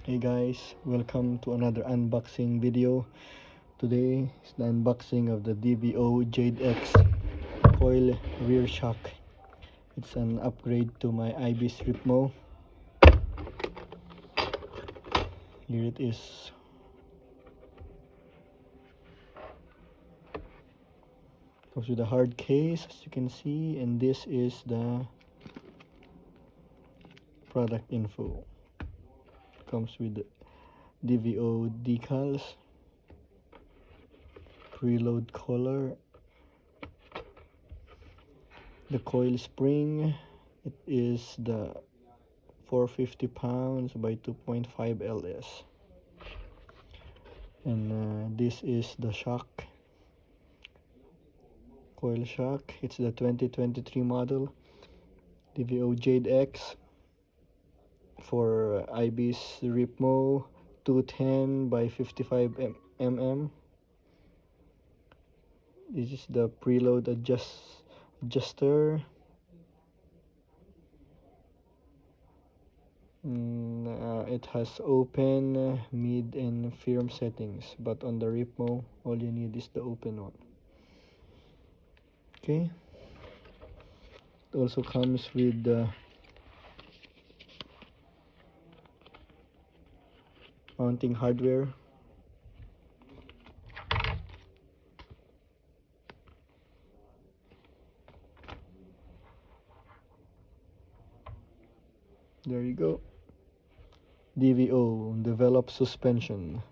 Hey guys, welcome to another unboxing video. Today is the unboxing of the DVO Jade X coil rear shock. It's an upgrade to my ibis ripmo. Here it is. Comes with a hard case, as you can see, and this is the product info. Comes with DVO decals, preload collar, the coil spring. It is the 450 pounds by 2.5 LS, and this is the shock, coil shock. It's the 2023 model DVO Jade X for ibis ripmo 210 by 55 mm. This is the preload adjuster. It has open, mid, and firm settings, but on the ripmo all you need is the open one. Okay, it also comes with mounting hardware. There you go. DVO, develop suspension.